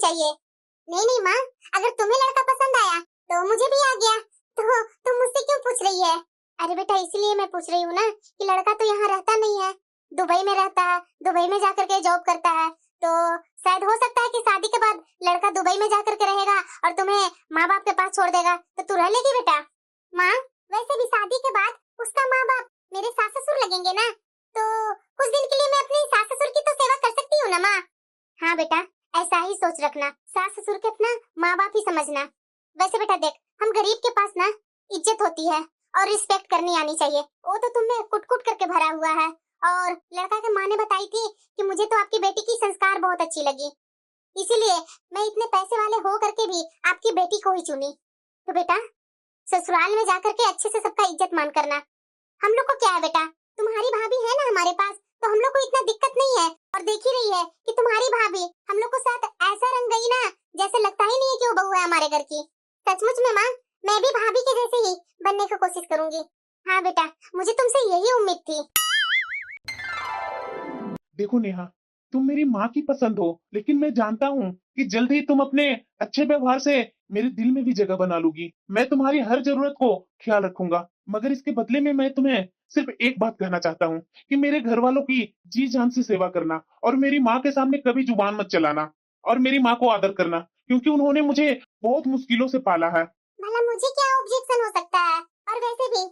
चाहिए। नहीं माँ, अगर तुम्हें लड़का पसंद आया तो मुझे भी आ गया, तो तुम मुझसे क्यों पूछ रही है? अरे बेटा इसलिए मैं पूछ रही हूँ ना कि लड़का तो यहाँ रहता नहीं है, दुबई में रहता है, दुबई में जाकर के जॉब करता है, तो शायद हो सकता है कि शादी के बाद लड़का दुबई में जाकर के रहेगा और तुम्हें माँ बाप के पास छोड़ देगा, तो तू रह लेगी बेटा? माँ वैसे भी शादी के बाद उसका माँ बाप मेरे सास ससुर लगेंगे ना, तो कुछ दिन के लिए मैं अपनी सास ससुर की तो सेवा कर सकती हूँ ना माँ। हाँ बेटा ऐसा ही सोच रखना, सास ससुर के अपना माँ बाप ही समझना। वैसे बेटा देख, हम गरीब के पास ना इज्जत होती है और रिस्पेक्ट करनी आनी चाहिए, वो तो तुमने कुट कुट करके भरा हुआ है। और लड़का के माँ ने बताई थी कि मुझे तो आपकी बेटी की संस्कार बहुत अच्छी लगी, इसीलिए मैं इतने पैसे वाले हो करके भी आपकी बेटी को ही चुनी। तो बेटा ससुराल में जाकर के अच्छे से सबका इज्जत मान करना। हम लोग को क्या है बेटा, तुम्हारी भाभी है ना हमारे पास, तो हम लोग को इतना दिक्कत नहीं है। और देख ही रही है कि तुम्हारी भाभी हम लोग को साथ ऐसा रंग गई ना, जैसे लगता ही नहीं है कि वो बहू है हमारे घर की। सचमुच में माँ, मैं भी भाभी के जैसे ही बनने की कोशिश करूंगी। हाँ बेटा, मुझे तुमसे यही उम्मीद थी। देखो नेहा, तुम मेरी माँ की पसंद हो, लेकिन मैं जानता हूँ कि जल्द ही तुम अपने अच्छे व्यवहार से मेरे दिल में भी जगह बना लूगी। मैं तुम्हारी हर जरूरत को ख्याल रखूंगा, मगर इसके बदले में मैं तुम्हें सिर्फ एक बात कहना चाहता हूँ कि मेरे घर वालों की जी जान से सेवा करना और मेरी माँ के सामने कभी जुबान मत चलाना और मेरी माँ को आदर करना, क्योंकि उन्होंने मुझे बहुत मुश्किलों से पाला है। भला मुझे क्या ऑब्जेक्शन हो सकता है? और वैसे भी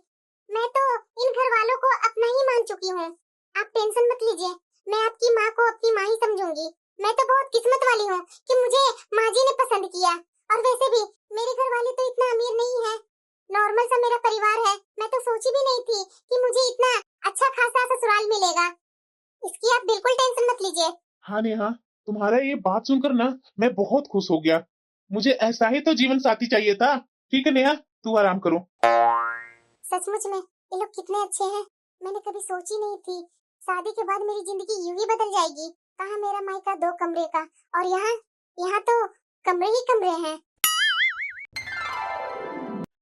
मैं तो इन घर वालों को अपना ही मान चुकी हूँ। आप टेंशन मत लीजिए, मैं आपकी माँ को अपनी माँ ही समझूंगी। मैं तो बहुत किस्मत वाली हूँ कि मुझे माँ जी ने पसंद किया। और वैसे भी मेरे घर वाले तो इतना अमीर नहीं है, नॉर्मल सा मेरा परिवार है। मैं तो सोची भी नहीं थी कि मुझे इतना अच्छा खासा ससुराल मिलेगा। इसकी आप बिल्कुल टेंशन मत लीजिए। हाँ नेहा, तुम्हारा ये बात सुनकर ना मैं बहुत खुश हो गया। मुझे ऐसा ही तो जीवन साथी चाहिए था। ठीक है नेहा, तू आराम करो। सचमुच में ये लोग कितने अच्छे हैं, मैंने कभी सोची नहीं थी शादी के बाद मेरी जिंदगी यूं ही बदल जाएगी। कहाँ मेरा मायका 2 कमरे का, और यहाँ यहाँ तो कमरे ही कमरे हैं।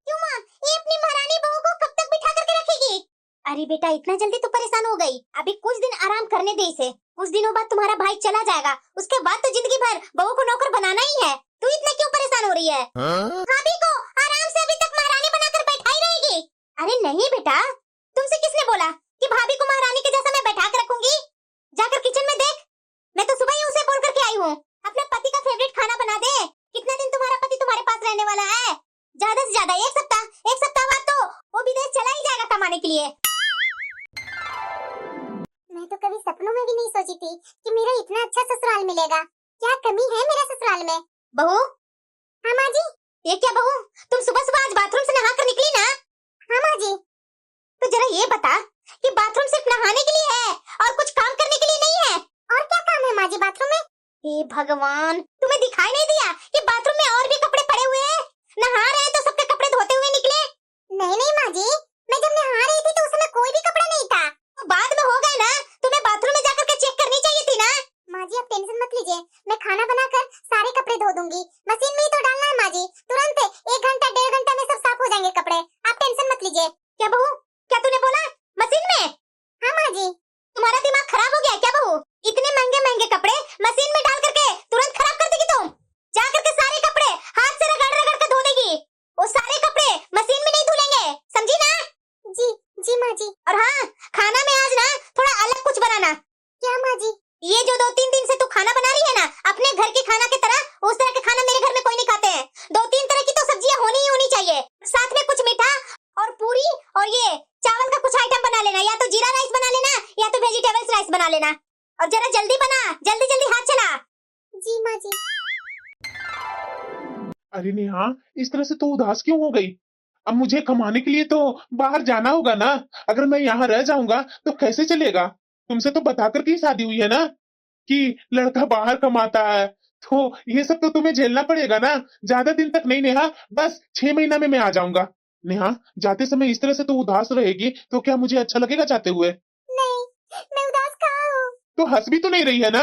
क्यों माँ, ये अपनी महारानी बहू को कब तक बिठा करके रखेगी? अरे बेटा इतना जल्दी तो परेशान हो गई, अभी कुछ दिन आराम करने दे इसे। कुछ दिनों बाद तुम्हारा भाई चला जाएगा, उसके बाद तो जिंदगी भर बहू को नौकर बनाना ही है। तू इतना क्यों परेशान हो रही है? भाभी को आराम से अभी तक महारानी बनाकर बैठाई रहेगी। अरे नहीं बेटा, तुमसे किसने बोला कि भाभी को महारानी के जैसा मैं बैठा कर रखूंगी? जाकर किचन में देख, मैं तो सुबह ही उसे बोल करके आई हूँ अपने पति का फेवरेट खाना बना दे। कितना दिन तुम्हारा पति तुम्हारे पास रहने वाला है? ज्यादा से ज्यादा एक सप्ताह बाद तो वो विदेश चला ही जाएगा कमाने के लिए। मैं तो कभी सपनों में भी नहीं सोची थी कि मेरा इतना अच्छा ससुराल मिलेगा। क्या कमी है मेरा ससुराल में? बहू। हाँ माँ जी। ये क्या बहू, तुम सुबह सुबह आज बाथरूम से नहा कर निकली ना? हाँ माँ जी। तो जरा ये बता कि बाथरूम सिर्फ नहाने के लिए है और कुछ काम करने के लिए नहीं है? और क्या काम है माँ जी बाथरूम में? हे भगवान, तुम्हें दिखाई नहीं दिया कि बाथरूम में और भी कपड़े पड़े हुए हैं? नहा रहे तो सबके कपड़े धोते हुए निकले। नहीं माँ जी, मैं जब नहा रही थी तो उस समय कोई भी कपड़ा नहीं था। तो बाद में हो गए ना, तुम्हें बाथरूम में जाकर के चेक करनी चाहिए थी ना। माँ जी आप टेंशन मत लीजिए, मैं खाना बनाकर सारे कपड़े धो दूंगी। मशीन में ही तो डालना है माँ जी, तुरंत 1 घंटा 1.5 घंटा में सब साफ हो जाएंगे कपड़े, आप टेंशन मत लीजिए। क्या बहू, क्या तूने बोला मशीन में? हाँ माँ जी। तुम्हारा दिमाग खराब हो गया क्या बहू? इतने महंगे महंगे कपड़े मशीन में डाल करके तुरंत खराब कर देगी तुम? जा करके सारे कपड़े हाथ से रगड़ रगड़ कर धो देगी। वो सारे कपड़े मशीन में नहीं धुलेंगे, समझी ना? जी जी माँ जी। और हाँ, खाना में आज ना थोड़ा अलग कुछ बनाना। क्या माँ जी? ये जो 2-3 दिन से तू खाना बना रही है ना, अपने घर के खाना की तरह, उस तरह के खाना मेरे घर में कोई नहीं खाते हैं। 2-3 तरह की तो सब्जियां होनी ही होनी चाहिए, साथ में कुछ मीठा और पूरी और ये चावल का कुछ आइटम बना लेना, या तो जीरा राइस बना लेना या तो वेजिटेबल्स राइस बना लेना। और जरा जल्दी बना, जल्दी जल्दी हाथ चला। जी माँ जी। अरे नेहा, इस तरह से तो उदास क्यों हो गई? अब मुझे कमाने के लिए तो बाहर जाना होगा ना। अगर मैं यहाँ रह जाऊंगा तो कैसे चलेगा? तुमसे तो बता कर की शादी हुई है ना कि लड़का बाहर कमाता है, तो ये सब तो तुम्हें झेलना पड़ेगा ना। ज्यादा दिन तक नहीं नेहा, बस 6 महीना में मैं आ जाऊंगा। नेहा, जाते समय इस तरह से तो उदास रहेगी तो क्या मुझे अच्छा लगेगा जाते हुए? नहीं, मैं उदास कहाँ हूँ। तो हंस भी तो नहीं रही है ना?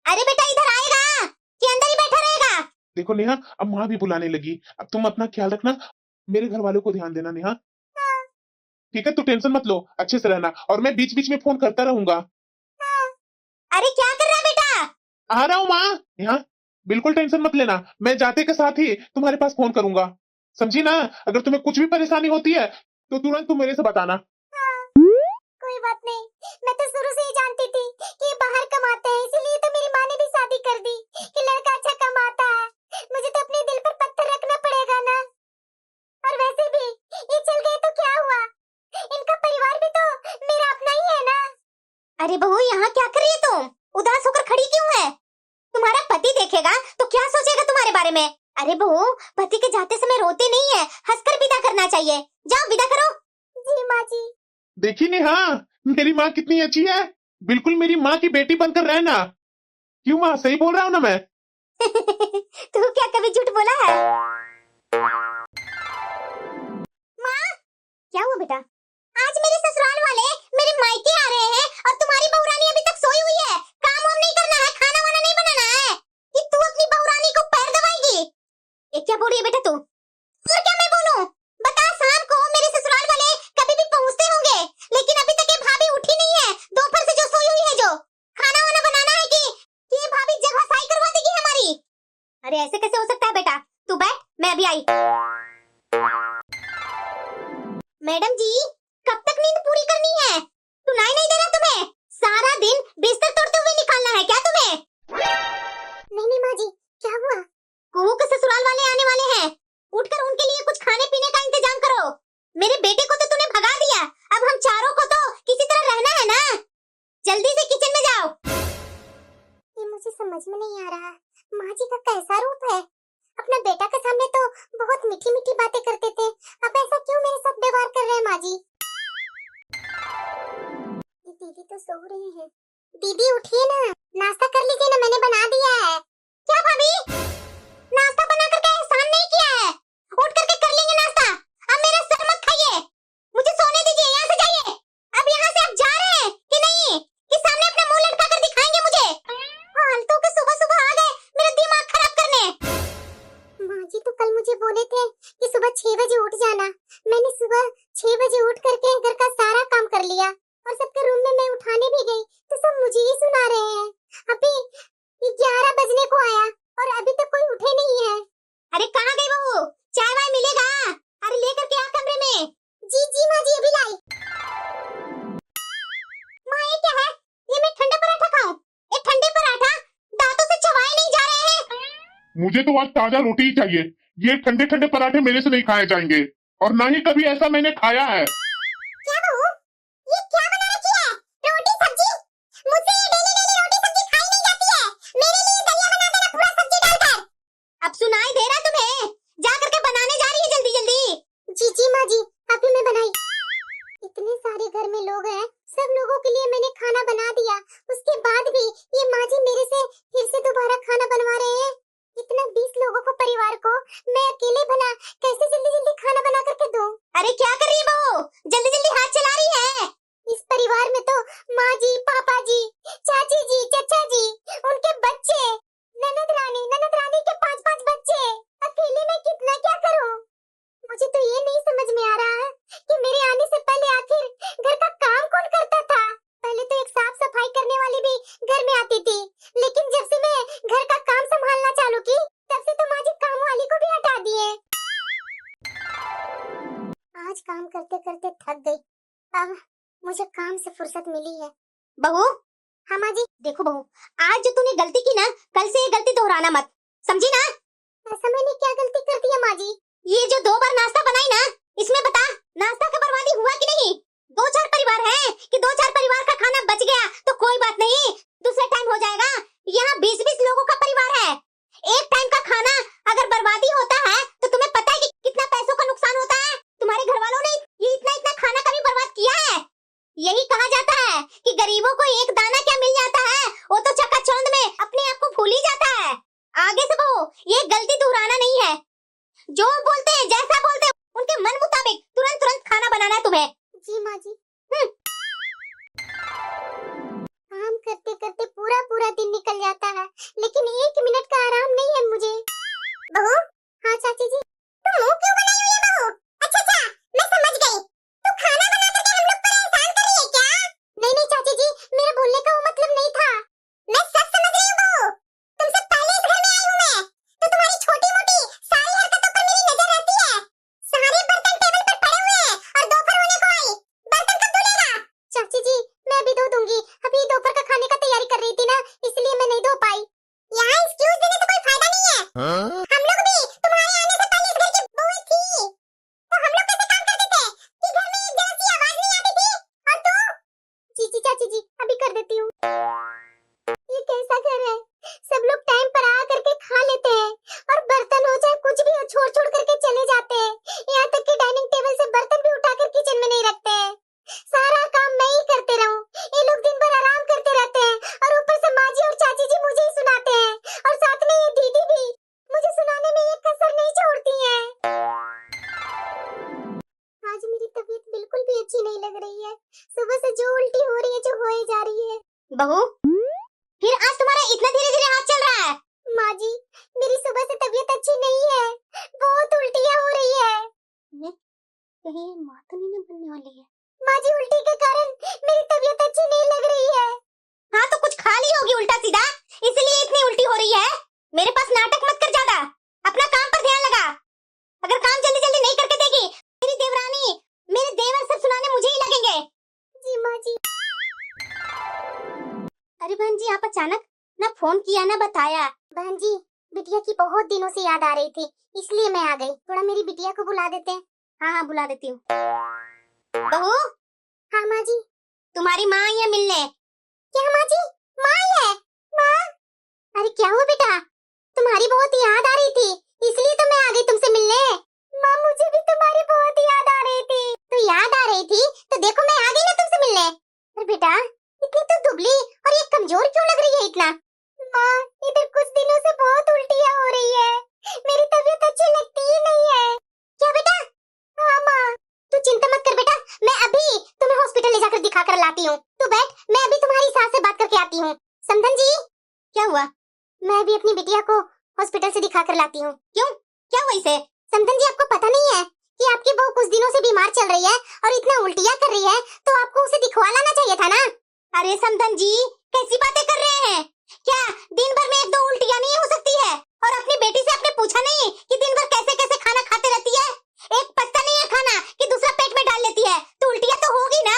अरे बेटा इधर आएगा कि अंदर ही बैठा रहेगा? देखो नेहा, अब माँ भी बुलाने लगी। अब तुम अपना ख्याल रखना, मेरे घर वालों को ध्यान देना नेहा। हाँ। ठीक है, तू टेंशन मत लो, अच्छे से रहना, और मैं बीच बीच में फोन करता रहूंगा। हाँ। अरे क्या कर रहा है बेटा? आ रहा हूँ माँ। नेहा, बिल्कुल टेंशन मत लेना, मैं जाते के साथ ही तुम्हारे पास फोन करूंगा, समझी ना? अगर तुम्हें कुछ भी परेशानी होती है तो तुरंत तुम मेरे से बताना। कोई बात नहीं, मैं तो शुरू से ही जानती थी कि ये बाहर कमाते हैं, इसीलिए तो मेरी माँ ने भी शादी कर दी कि लड़का अच्छा कमाता है। मुझे तो अपने दिल पर पत्थर रखना पड़ेगा ना। और वैसे भी ये चल गए तो क्या हुआ, इनका परिवार भी तो मेरा अपना ही है ना। अरे बहू, यहाँ क्या कर रही है तुम? उदास होकर खड़ी क्यों है? तुम्हारा पति देखेगा तो क्या सोचेगा तुम्हारे बारे में? अरे बहू, पति के जाते समय रोते नहीं है, हंसकर विदा करना चाहिए। जाओ विदा करो। जी माँ जी। देखी नेहा, मेरी माँ कितनी अच्छी है, बिल्कुल मेरी माँ की बेटी बनकर रहना। क्यों माँ, सही बोल रहा हूँ ना मैं? तू क्या कभी झूठ बोला है? माँ, क्या हुआ बेटा? आज मेरे ससुराल वाले मेरे मायके आ रहे हैं और तुम्हारी बहुरानी अभी तक सोई हुई है। काम वाम नहीं करना है, खाना वाना नहीं बनाना है कि तू अपनी बहुरानी को पैर दबाएगी? ये क्या बोल रही है बेटा तू? और क्या मैं बोलूं? बता, शाम को मेरे ससुराल वाले कभी भी पहुंचते होंगे, लेकिन अभी तक ये भाभी उठी नहीं है। दोपहर से जो सोई हुई है, जो खाना वाना बनाना है कि ये भाभी जगह साई करवा देगी हमारी? अरे ऐसे कैसे हो सकता है बेटा? तू बैठ, मैं अभी आई। मैडम जी, कब तक नींद पूरी करनी है? सुनाई नहीं दे रहा तुम्हें? सारा दिन बिस्तर तोड़ते हुए निकालना है क्या तुम्हें? नहीं माँ जी, क्या हुआ? कुहू के ससुराल वाले आने वाले हैं, उठकर उनके लिए कुछ खाने पीने का इंतजाम करो। मेरे बेटे को तो तूने भगा दिया, अब हम चारों को तो किसी तरह रहना है ना। जल्दी से किचन में जाओ। ये मुझे समझ में नहीं आ रहा, माँ जी का कैसा रूप है? अपना बेटा के सामने तो बहुत मीठी मीठी बातें करते थे, अब ऐसा क्यों मेरे साथ व्यवहार कर रहे हैं माँ जी? ये दीदी तो सो रही है। दीदी उठिए ना, नाश्ता कर लीजिए ना, मैंने बना दिया है। क्या भाभी, नाश्ता बना करके एहसान नहीं किया है? उठ करके कर लेंगे नाश्ता। अब मेरा सर मत खाइए, मुझे सोने दीजिए। यहाँ से जाइए। अब यहाँ से आप जा रहे हैं कि नहीं, कि सामने अपना मुंह लटका कर दिखाएंगे मुझे? फालतू के सुबह सुबह आ गए मेरा दिमाग खराब करने। माँ जी तो कल मुझे बोले थे कि सुबह 6 बजे उठ जाना। मैंने सुबह 6 बजे उठ करके घर का सारा काम कर लिया और सबके रूम में मैं उठाने भी गई तो सब मुझे ही सुना रहे हैं। अभी 11 बजने को आया और अभी तक कोई उठे नहीं है। अरे कहाँ गई बहू? चाय वाय मिलेगा? अरे लेकर के आ कमरे में। जी जी माँ जी, अभी लाई। माँ ये क्या है? ये मैं ठंडा पराठा खाऊं? ये ठंडे पराठा दांतों से चबाए नहीं जा रहे हैं। मुझे तो आज ताजा रोटी ही चाहिए, ये ठंडे ठंडे पराठे मेरे से नहीं खाए जाएंगे, और ना ही कभी ऐसा मैंने खाया है। क्या बहू, ये क्या बना रखी है? रोटी सब्जी? मुझसे ये डेली डेली रोटी सब्जी खाई नहीं जाती है। मेरे लिए दलिया बना देना पूरा सब्जी डालकर। अब सुनाई दे रहा तुम्हें? जा करके बनाने जा रही है जल्दी जल्दी। जी जी माँ जी, अभी मैं बनाई। इतने सारे घर में लोग हैं, सब लोगों के लिए मैंने खाना बना दिया, उसके बाद भी ये माँ जी मेरे से फिर से दोबारा खाना बनवा रहे हैं। इतना 20 लोगों को, परिवार को मैं अकेले भला कैसे जल्दी जल्दी खाना बना करके दूं? अरे क्या कर रही है बहू? जल्दी जल्दी हाथ चला रही है। इस परिवार में तो माँ जी, पापा जी, चाची जी, चचा जी, उनके बच्चे, ननद रानी के 5-5 बच्चे, अकेले मैं कितना क्या करूं? मुझे तो ये नहीं समझ में आ रहा है कि मेरे आने से पहले आखिर घर का काम कौन करता था? पहले तो एक साफ सफाई करने वाली भी घर में आती थी, लेकिन जब से मैं घर का काम संभालना चालू की, तब से तो माँ जी काम वाली को भी हटा दिए। आज काम करते करते थक गई, अब मुझे काम से फुर्सत मिली है। बहू। हाँ माँ जी। देखो बहू, आज जो तूने गलती की ना, कल से ये गलती दोहराना मत, समझी ना? ऐसा मैंने क्या गलती कर दी है माँ जी? ये जो 2 बार नाश्ता बनाई ना, इसमें बता नाश्ता का बर्बादी हुआ कि नहीं? 2-4 परिवार हैं कि 2-4 परिवार का खाना बच गया तो कोई बात नहीं, दूसरे टाइम हो जाएगा। यहाँ 20-20 लोगों का परिवार है, एक टाइम का खाना अगर बर्बादी होता है तो तुम्हें पता है कि कितना पैसों का नुकसान होता है? तुम्हारे घर वालों ने ये इतना खाना कभी बर्बाद किया है? यही कहा जाता है कि गरीबों को एक दाना क्या मिल जाता है, वो तो चकाचौंध में अपने आप को भूल ही जाता है। आगे से बहू, ये गलती दोहराना नहीं है। जो बोलते हैं, जैसा बोलते हैं, उनके मन मुताबिक तुरंत खाना बनाना है तुम्हें। जी माँ जी। काम करते करते पूरा दिन निकल जाता है, लेकिन 1 मिनट का आराम नहीं है मुझे। बहू। हाँ चाची जी। तुम मुंह क्यों बनाई हुई है बहू? अच्छा, मैं समझ गई, तू खाना बना करके हम लोग पर एहसान कर रही है क्या? नहीं चाची जी, मेरा बोलने का वो मतलब नहीं था, मैं सब समझ रही हूँ बहू, तुमसे पहले इस घर में आई हूँ भी अच्छी नहीं लग रही है। सुबह से जो उल्टी हो रही है, जो होए जा रही है। बहू, फिर आज तुम्हारा इतना धीरे धीरे हाथ चल रहा है? माँ जी, मेरी सुबह से तबीयत अच्छी नहीं है, बहुत उल्टियाँ हो रही है। कहीं माँ तो नहीं ना बनने वाली है? माँ जी, उल्टी के कारण मेरी तबीयत अच्छी नहीं लग रही है। हाँ तो कुछ खा ली होगी उल्टा सीधा, इसलिए इतनी उल्टी हो रही है। मेरे पास नाटक मत कर ज्यादा, अपना काम पर ध्यान लगा। अगर काम जल्दी जल्दी नहीं करके देगी, मेरी देवरानी, मेरे देवर सब सुनाने मुझे ही लगेंगे। जी माँ जी। अरे बहन जी, आप अचानक ना फोन किया ना बताया। बहन जी, बिटिया की बहुत दिनों से याद आ रही थी, इसलिए मैं आ गई। थोड़ा मेरी बिटिया को बुला देते हैं। हाँ हाँ, बुला देती हूँ। बहू। हाँ माँ जी। तुम्हारी माँ आई है मिलने। क्या माँ जी? माँ आई है? माँ? अरे क्या हुआ बेटा? तुम्हारी बहुत याद आ रही थी, इसलिए तो मैं आ गई तुमसे मिलने। माँ, मुझे भी तुम्हारी बहुत याद आ रही थी। तो याद आ रही थी तो देखो मैं आ गई ना तुमसे मिलने। अरे बेटा, इतनी तो दुबली और ये कमजोर क्यों लग रही है इतना? माँ, इधर कुछ दिनों से बहुत उल्टियाँ हो रही है, मेरी तबीयत अच्छी लगती ही नहीं है। क्या बेटा? हाँ माँ। तू चिंता मत कर बेटा, मैं अभी तुम्हें हॉस्पिटल ले जाकर दिखा कर लाती हूँ। तू बैठ, मैं अभी तुम्हारी सास से बात करके आती हूँ। समधन जी। क्या हुआ? मैं अभी अपनी बिटिया को हॉस्पिटल से दिखा कर लाती हूँ। क्यों, क्या हुआ इसे? समधन जी, आपको पता नहीं है कि आपकी बहू कुछ दिनों से बीमार चल रही है और इतना उल्टियाँ कर रही है, तो आपको उसे दिखवा लाना चाहिए था ना। अरे समधन जी, कैसी बातें कर रहे हैं? क्या दिन भर में एक दो उल्टियाँ नहीं हो सकती है? और अपनी बेटी से आपने पूछा नहीं कि दिन भर कैसे कैसे खाना खाते रहती है? एक पत्ता नहीं है खाना कि दूसरा पेट में डाल लेती है, तो उल्टियाँ तो होगी ना।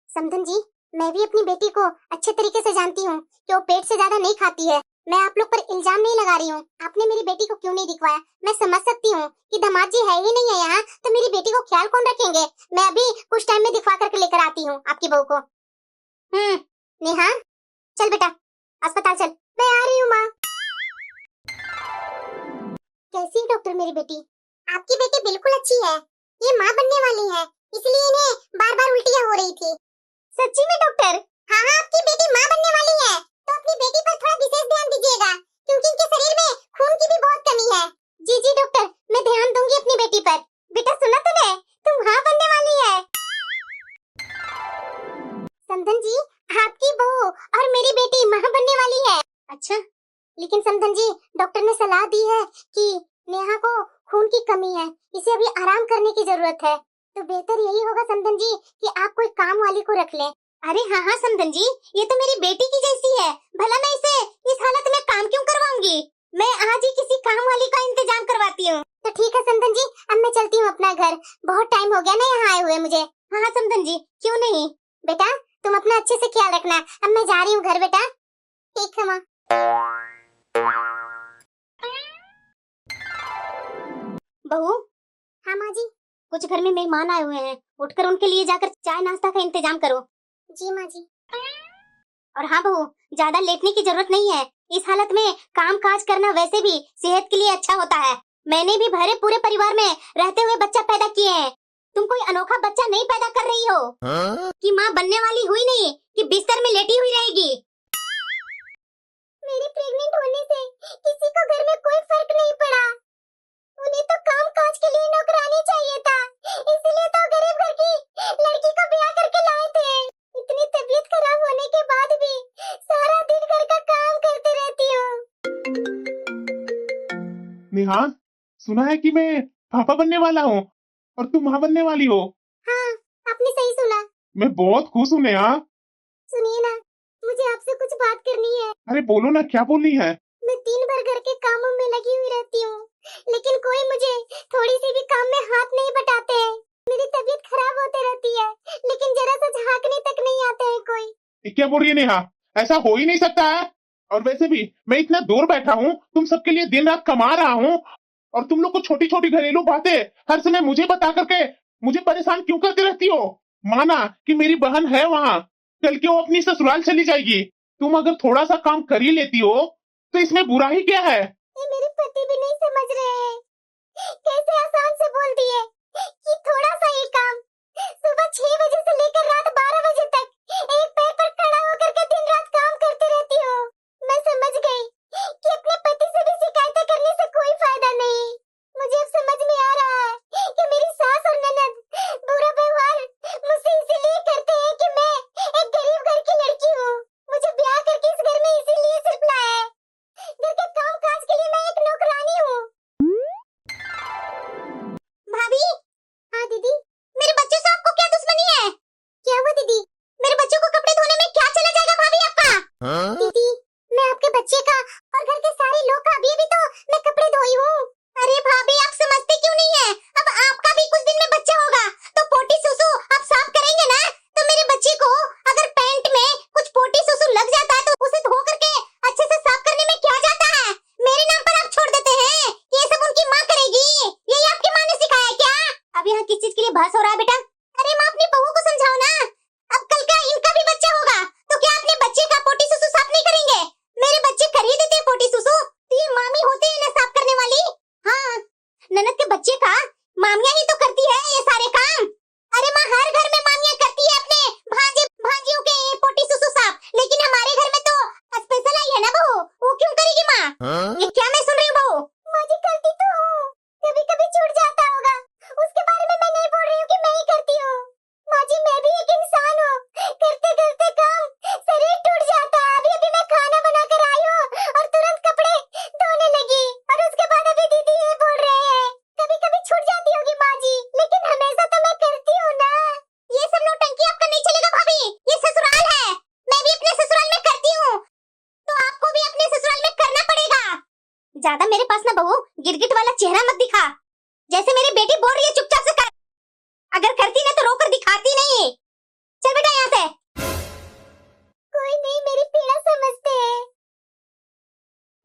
समधन जी, मैं भी अपनी बेटी को अच्छे तरीके से जानती हूँ कि वो पेट से ज्यादा नहीं खाती है। मैं आप लोग पर इल्जाम नहीं लगा रही हूँ। आपने मेरी बेटी को क्यों नहीं दिखवाया, मैं समझ सकती हूँ कि दामाद जी है ही नहीं है यहाँ, तो मेरी बेटी को ख्याल कौन रखेंगे। मैं अभी कुछ टाइम में दिखवा करके लेकर आती हूँ आपकी बहू को। नेहा, चल बेटा अस्पताल चल। मैं आ रही हूँ माँ। कैसी है डॉक्टर मेरी बेटी? आपकी बेटी बिल्कुल अच्छी है, ये माँ बनने वाली है, इसलिए इन्हें बार बार उल्टियाँ हो रही थी। सच्ची में डॉक्टर? हाँ हाँ, आपकी बेटी माँ बनने वाली है, तो अपनी बेटी पर थोड़ा विशेष ध्यान दीजिएगा, क्योंकि इनके शरीर में खून की भी बहुत कमी है। जी जी डॉक्टर, मैं ध्यान दूंगी अपनी बेटी पर। बेटा सुना तूने, तुम माँ बनने वाली है। समधन जी, आपकी बहू और मेरी बेटी माँ बनने वाली है। अच्छा, लेकिन समधन जी, डॉक्टर ने सलाह दी है कि नेहा को खून की कमी है, इसे अभी आराम करने की जरूरत है, तो बेहतर यही होगा समधन जी कि आप कोई काम वाली को रख लें। अरे हाँ हाँ समधन जी, ये तो मेरी बेटी की जैसी है, भला मैं इसे इस हालत में काम क्यों करवाऊंगी? मैं आज ही किसी काम वाली का इंतजाम करवाती हूँ। तो ठीक है समधन जी, अब मैं चलती हूँ अपना घर, बहुत टाइम हो गया ना यहाँ आए हुए मुझे। हाँ हाँ समधन जी, क्यों नहीं। बेटा तुम अपना अच्छे से ख्याल रखना, अब मैं जा रही हूँ घर बेटा। ठीक है माँ। बहू। हाँ माँ जी। कुछ घर में मेहमान आए हुए हैं, उठकर उनके लिए जाकर चाय नाश्ता का इंतजाम करो। जी माँ जी। और हाँ बहू, ज्यादा लेटने की जरूरत नहीं है, इस हालत में काम काज करना वैसे भी सेहत के लिए अच्छा होता है। मैंने भी भरे पूरे परिवार में रहते हुए बच्चा पैदा किए हैं, तुम कोई अनोखा बच्चा नहीं पैदा कर रही हो कि माँ बनने वाली हुई नहीं कि बिस्तर में लेटी हुई रहेगी। मेरे प्रेग्नेंट होने से किसी को घर में कोई फर्क नहीं पड़ा, उन्हें तो काम काज के लिए नौकरानी चाहिए था, इसलिए तो गरीब घर की लड़की को ब्याह करके लाए थे। इतनी तबीयत खराब होने के बाद भी सारा दिन घर का काम करती रहती हूँ। नेहा, सुना है कि मैं पापा बनने वाला हूँ और तुम माँ बनने वाली हो। हाँ, आपने सही सुना। मैं बहुत खुश हूँ नेहा। सुनिए ना, मुझे आपसे कुछ बात करनी है। अरे बोलो ना, क्या बोलनी है? मैं दिन भर घर के कामों में लगी हुई रहती हूँ, लेकिन कोई मुझे थोड़ी सी भी काम में हाथ नहीं बटाते हैं। मेरी तबीयत खराब होते रहती है, लेकिन जरा सा झांकने तक नहीं आते हैं कोई। ये क्या बोल रही है नेहा? ऐसा हो ही नहीं सकता है। और वैसे भी मैं इतना दूर बैठा हूँ, तुम सबके लिए दिन रात कमा रहा हूँ, और तुम लोग को छोटी छोटी घरेलू बातें हर समय मुझे बता करके मुझे परेशान क्यों करती रहती हो? माना कि मेरी बहन है वहाँ, कल के वो अपनी ससुराल चली जाएगी, तुम अगर थोड़ा सा काम कर ही लेती हो तो इसमें बुरा ही क्या है? ये मेरे पति भी नहीं समझ रहे हैं, कैसे आसान से बोल दिए कि थोड़ा सा ही काम। सुबह 6 बजे से लेकर रात 12 बजे तक एक पैर पर खड़ा होकर के दिन रात काम करती रहती हो। मैं समझ गई कि अपने पति से भी शिकायतें करने से कोई फायदा नहीं। मुझे अब समझ में आ रहा है कि मेरी सास और ननद बुरा व्यवहार ज्यादा मेरे पास ना बहू गिरगिट वाला चेहरा मत दिखा। जैसे मेरी बेटी बोल रही है चुपचाप से कर, अगर करती ना तो रोकर दिखाती नहीं। चल बेटा यहाँ से। कोई नहीं मेरी पीड़ा समझते हैं।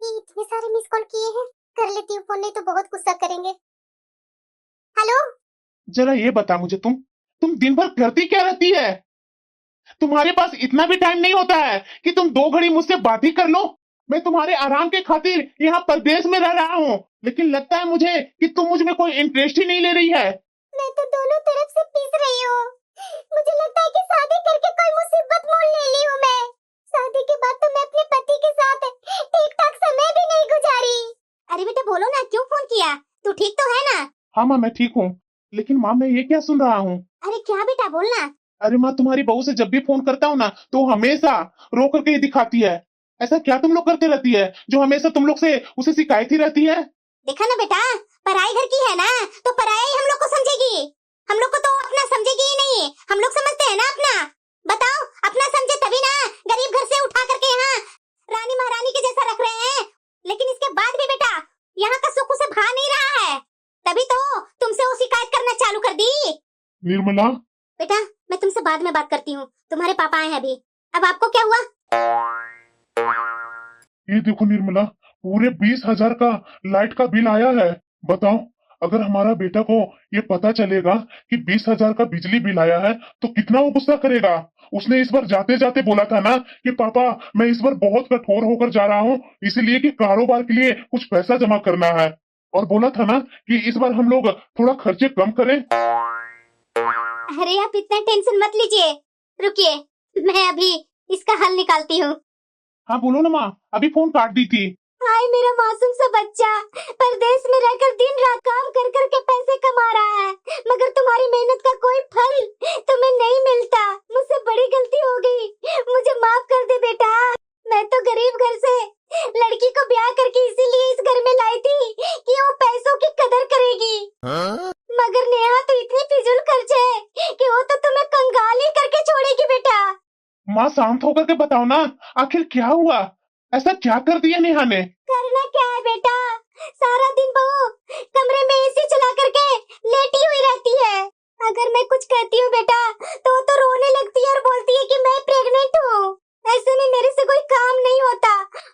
ये इतने सारे मिस कॉल किए हैं, कर लेती हूँ फोन, नहीं तो बहुत गुस्सा करेंगे। हेलो, जरा ये बता मुझे, तुम दिन भर करती क्या रहती है? तुम्हारे पास इतना भी टाइम नहीं होता है कि तुम 2 घड़ी मुझसे बात ही कर लो? मैं तुम्हारे आराम के खातिर यहाँ परदेश में रह रहा हूँ, लेकिन लगता है मुझे कि तुम मुझ में कोई इंटरेस्ट ही नहीं ले रही है। मैं तो दोनों तरफ से पीस रही हूँ। मुझे लगता है कि शादी करके कोई मुसीबत मोल ले ली हूँ मैं। शादी के बाद तो मैं अपने पति के साथ ठीक ठाक समय भी नहीं गुजारी। अरे बेटा बोलो ना, क्यों फोन किया? तू ठीक तो है ना? हाँ माँ, मैं ठीक हूँ, लेकिन माँ मैं ये क्या सुन रहा हूँ? अरे क्या बेटा बोलना। अरे माँ, तुम्हारी बहू से जब भी फोन करता हूँ ना तो हमेशा रो करके ही दिखाती है। ऐसा क्या तुम लोग करते रहती है जो हमेशा तुम लोग से उसे शिकायत ही रहती है? देखा ना बेटा, पराई घर की है ना तो पराई हम लोग को समझेगी। हम लोग को तो अपना समझेगी ही नहीं। हम लोग समझते हैं ना अपना। बताओ, अपना समझे तभी ना गरीब घर से उठा करके यहाँ रानी महारानी के जैसा रख रहे हैं। लेकिन इसके बाद भी बेटा यहाँ का सुख उसे भा नहीं रहा है, तभी तो तुमसे वो शिकायत करना चालू कर दी। निर्मला बेटा मैं तुमसे बाद में बात करती हूँ, तुम्हारे पापा आए हैं अभी। अब आपको क्या हुआ? ये देखो निर्मला, पूरे 20,000 का लाइट का बिल आया है। बताओ, अगर हमारा बेटा को ये पता चलेगा कि 20,000 का बिजली बिल आया है तो कितना वो गुस्सा करेगा। उसने इस बार जाते जाते बोला था ना कि पापा मैं इस बार बहुत कठोर होकर जा रहा हूँ, इसलिए कि कारोबार के लिए कुछ पैसा जमा करना है। और बोला था ना कि इस बार हम लोग थोड़ा खर्चे कम करें। अरे आप इतना टेंशन मत लीजिए, रुकिए मैं अभी इसका हल निकालती हूँ। हाँ बोलो ना माँ, अभी फोन काट दी थी। हाय मेरा मासूम सा बच्चा परदेश में रहकर दिन रात काम कर कर के पैसे कमा रहा है, मगर तुम्हारी मेहनत का कोई फल तुम्हें नहीं मिलता। मुझसे बड़ी गलती हो गई, मुझे माफ कर दे बेटा। मैं तो गरीब घर से लड़की को ब्याह करके इसीलिए इस घर में लाई थी कि वो पैसों की कदर करेगी। मगर नेहा तो इतनी फिजूल खर्च है कि वो तो तुम्हें कंगाल ही करके छोड़ेगी बेटा। माँ शांत होकर के बताओ ना, आखिर क्या हुआ? ऐसा क्या कर दिया नेहा ने? करना क्या है बेटा, सारा दिन बहू कमरे में एसी चला करके लेटी हुई रहती है। अगर मैं कुछ कहती हूँ बेटा तो रोने लगती है और बोलती है कि मैं प्रेग्नेंट हूँ। ऐसे में मेरे से कोई काम नहीं होता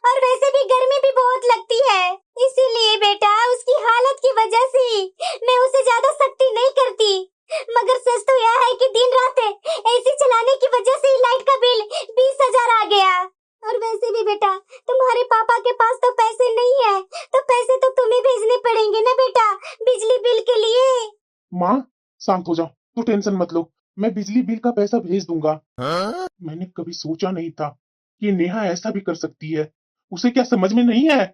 और वैसे भी गर्मी भी बहुत लगती है। इसीलिए बेटा उसकी हालत की वजह से मैं उसे ज्यादा सख्ती नहीं करती। मगर सच तो यह है कि दिन रात एसी चलाने की वजह से लाइट का बिल 20,000 आ गया। और वैसे भी बेटा तुम्हारे पापा के पास तो पैसे नहीं है, तो पैसे तो तुम्हें भेजने पड़ेंगे ना बेटा बिजली बिल के लिए। माँ शांत हो जाओ, तू टेंशन मत लो, मैं बिजली बिल का पैसा भेज दूंगा। मैंने कभी सोचा नहीं था कि नेहा ऐसा भी कर सकती है। उसे क्या समझ में नहीं है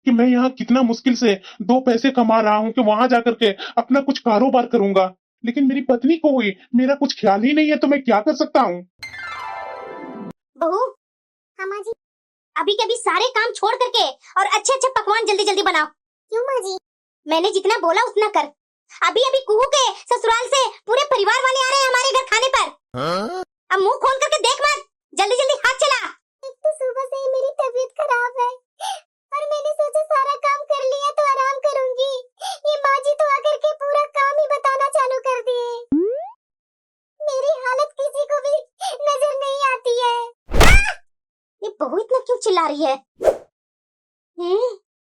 कि मैं यहाँ कितना मुश्किल से 2 पैसे कमा रहा हूँ कि वहां जाकर के अपना कुछ कारोबार करूंगा, लेकिन मेरी पत्नी को ही मेरा कुछ ख्याल ही नहीं है, तो मैं क्या कर सकता हूँ? बहू, हाँ माँ जी। अभी के अभी सारे काम छोड़ करके और अच्छे अच्छे पकवान जल्दी जल्दी बनाओ। क्यों माँ जी? मैंने जितना बोला उतना कर। अभी अभी कुहू के ससुराल से पूरे परिवार वाले आ रहे हैं हमारे घर खाने पर। अब मुंह खोल करके देख मत, जल्दी जल्दी हाथ चला। एक तो सुबह से ही मेरी तबीयत खराब है और मैंने सोचा सारा काम कर लिया तो आराम करूंगी। ये माँ जी तो आकर के पूरा काम ही बताना चालू कर दिए। मेरी हालत किसी को भी नजर नहीं आती है। ये बहू इतना क्यों चिल्ला रही है?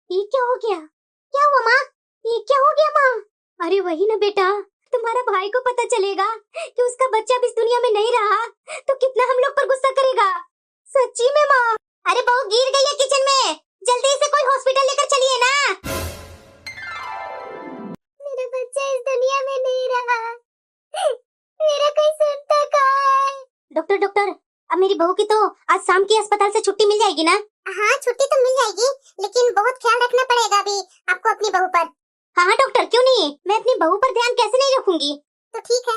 ये क्या हो गया? क्या हुआ माँ? ये क्या हो गया माँ? अरे वही ना बेटा, तुम्हारा भाई को पता चलेगा कि उसका बच्चा अब इस दुनिया में नहीं रहा तो कितना हम लोग पर गुस्सा करेगा। सच्ची में माँ? अरे बहू गिर गई है किचन में, जल्दी से कोई हॉस्पिटल लेकर चलिए ना। मेरा बच्चा इस दुनिया में नहीं रहा, मेरा कोई सुनता कहाँ है? डॉक्टर डॉक्टर, अब मेरी बहू की तो आज शाम की अस्पताल से छुट्टी मिल जाएगी ना? हाँ छुट्टी तो मिल जाएगी, लेकिन बहुत ख्याल रखना पड़ेगा अभी आपको अपनी बहू पर। हाँ हाँ डॉक्टर, क्यों नहीं, मैं अपनी बहू पर ध्यान कैसे नहीं रखूंगी। तो ठीक है।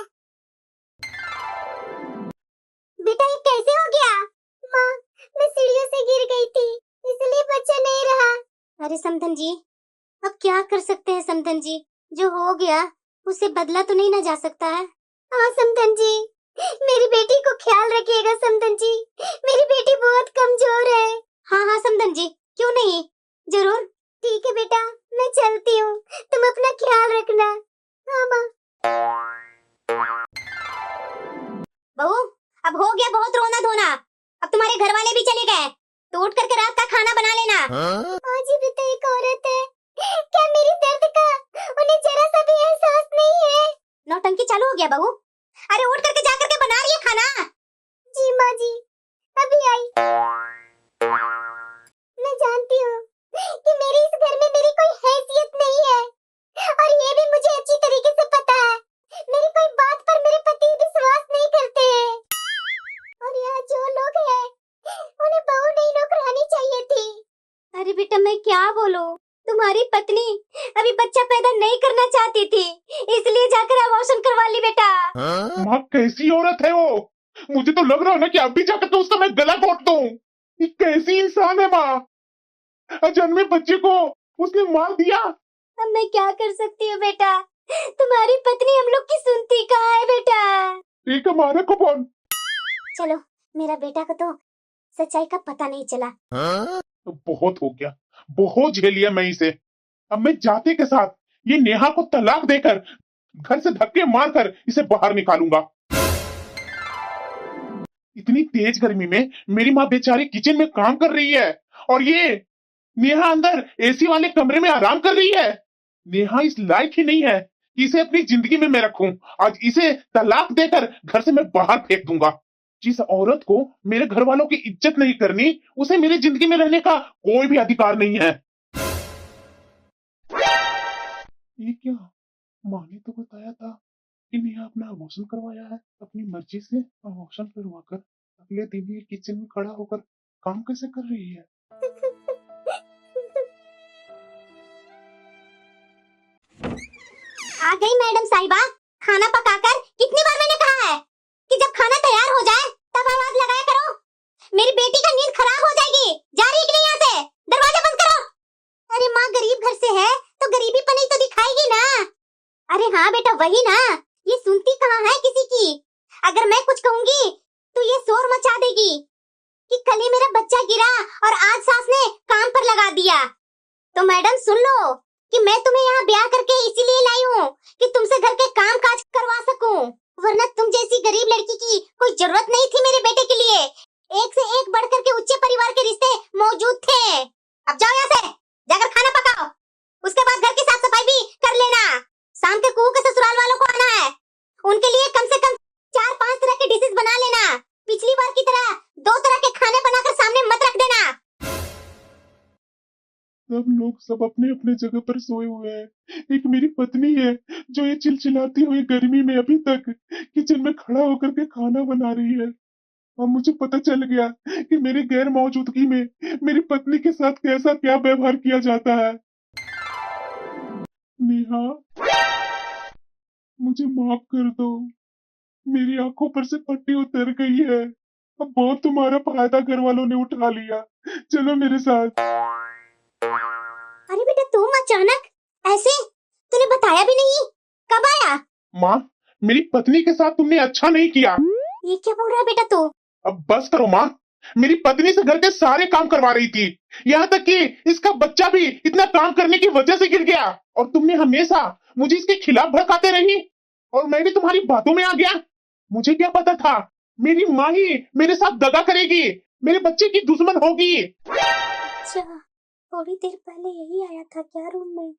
बेटा ये कैसे हो गया? माँ मैं सीढ़ियों से गिर गई थी इसलिए बच्चा नहीं रहा। अरे समधन जी, अब क्या कर सकते हैं समधन जी, जो हो गया उसे बदला तो नहीं ना जा सकता है। हाँ समधन जी, मेरी बेटी को ख्याल रखिएगा समधन जी, मेरी बेटी बहुत कमजोर है। हाँ हाँ समधन जी, क्यों नहीं, जरूर ठीक है बेटा, मैं चलती हूँ, तुम अपना ख्याल रखना। हाँ माँ। बहू, अब हो गया बहुत रोना धोना, अब तुम्हारे घर वाले भी चले गए, तो उठ करके रात का खाना बना लेना। माँ जी भी तो एक औरत है, क्या मेरी दर्द का उन्हें जरा सा भी एहसास नहीं है? नौटंकी चालू हो गया बहू, अरे उठ करके जा करके बना रही है खाना। जी माँ जी, अभी आई। मैं जानती हूँ कि मेरे इस घर में मेरी कोई हैसियत नहीं है, और ये भी मुझे अच्छी तरीके से पता है, मेरी कोई बात पर मेरे पति विश्वास नहीं करते हैं, और यहाँ जो लोग हैं उन्हें बहू नहीं नौकरानी चाहिए थी। अरे बेटा मैं क्या बोलूं, तुम्हारी पत्नी अभी बच्चा पैदा नहीं करना चाहती थी, इसलिए जाकर अबॉर्शन करवा ली बेटा। माँ कैसी औरत है वो? मुझे तो लग रहा है ना कि अभी जाकर के उसका मैं गला घोट दूं। ये कैसी इंसान है माँ? अजन्मे बच्चे को उसने मार दिया। अब मैं क्या कर सकती हूँ बेटा, तुम्हारी पत्नी हम लोग की सुनती कहाँ है बेटा। ठीक है, मारे को कौन? चलो, मेरा बेटा को तो सच्चाई का पता नहीं चला। बहुत हो गया, बहुत झेल लिया मैं इसे। अब मैं जाते के साथ ये नेहा को तलाक देकर घर से धक्के मारकर इसे बाहर निकालूंगा। इतनी तेज गर्मी में मेरी माँ बेचारी किचन में काम कर रही है, और ये नेहा अंदर एसी वाले कमरे में आराम कर रही है। नेहा इस लायक ही नहीं है कि इसे अपनी जिंदगी में मैं रखूं। आज इसे तलाक देकर घर से मैं बाहर फेंक दूंगा। जिस औरत को मेरे घर वालों की इज्जत नहीं करनी, उसे मेरी जिंदगी में रहने का कोई भी अधिकार नहीं है। ये क्या, माँ ने तो बताया था कि नेहा अपना अबॉर्शन करवाया है, अपनी मर्जी से अबॉर्शन करवाकर अगले दिन ये किचन में खड़ा होकर काम कैसे कर रही है? आ गई मैडम साहिबा, खाना पकाकर। कितनी बार मैंने कहा है कि जब खाना तैयार हो जाए तब आवाज लगाया करो, मेरी बेटी का नींद खराब हो जाएगी। जा रही है कि नहीं यहाँ से? दरवाजा बंद करो। अरे माँ गरीब घर से है तो गरीबी पनी तो दिखाएगी ना। अरे हाँ बेटा वही ना, ये सुनती कहाँ है किसी की। अगर मैं कुछ कहूंगी तो ये शोर मचा देगी कि कल ही मेरा बच्चा गिरा और आज सास ने काम पर लगा दिया। तो मैडम सुन लो कि मैं तुम्हें यहाँ ब्याह करके इसीलिए लाई हूँ कि तुमसे घर के काम काज करवा सकूं, वरना तुम जैसी गरीब लड़की की कोई जरूरत नहीं थी मेरे बेटे के लिए। एक से एक बढ़ करके उच्च परिवार के रिश्ते मौजूद थे। अब जाओ यहाँ से, जाकर खाना पकाओ, उसके बाद घर की साफ सफाई भी कर लेना। शाम के कुहू के ससुराल वालों को आना है, उनके लिए कम से कम 4-5 तरह के डिशेस बना लेना। पिछली बार की तरह 2 तरह के खाने बनाकर सामने मत रख देना। सब लोग सब अपने अपने जगह पर सोए हुए हैं। एक मेरी पत्नी है जो ये चिलचिलाती हुई गर्मी में अभी तक किचन में खड़ा होकर के खाना बना रही है, और मुझे पता चल गया कि मेरी गैर मौजूदगी में मेरी पत्नी के साथ कैसा क्या व्यवहार किया जाता है। नेहा, मुझे माफ कर दो, मेरी आंखों पर से पट्टी उतर गई है। अब बहुत तुम्हारा फायदा घर वालों ने उठा लिया, चलो मेरे साथ। अरे बेटा तुम अचानक ऐसे, तूने बताया भी नहीं, कब आया? माँ, मेरी पत्नी के साथ तुमने अच्छा नहीं किया। ये क्या बोल रहा है बेटा तू? अब बस करो माँ, मेरी पत्नी से घर के सारे काम करवा रही थी, यहाँ तक कि इसका बच्चा भी इतना काम करने की वजह से गिर गया, और तुमने हमेशा मुझे इसके खिलाफ भड़काते रही, और मैं भी तुम्हारी बातों में आ गया। मुझे क्या पता था मेरी माँ ही मेरे साथ दगा करेगी, मेरे बच्चे की दुश्मन होगी। अच्छा, थोड़ी देर पहले यही आया था क्या रूम में,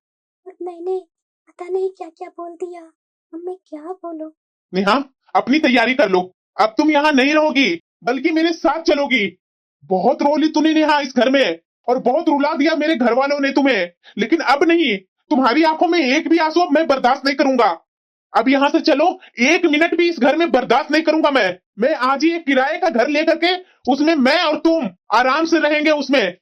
और मैंने पता नहीं क्या क्या बोल दिया। अब मैं क्या बोलूं? नेहा, अपनी तैयारी कर लो, अब तुम यहाँ नहीं रहोगी बल्कि मेरे साथ चलोगी। बहुत रो ली तूने नेहा इस घर में, और बहुत रुला दिया मेरे घर वालों ने तुम्हें, लेकिन अब नहीं, तुम्हारी आंखों में एक भी आंसू अब मैं बर्दाश्त नहीं करूंगा। अब यहाँ से चलो, 1 मिनट भी इस घर में बर्दाश्त नहीं करूंगा मैं आज ही एक किराए का घर लेकर के उसमें मैं और तुम आराम से रहेंगे उसमें।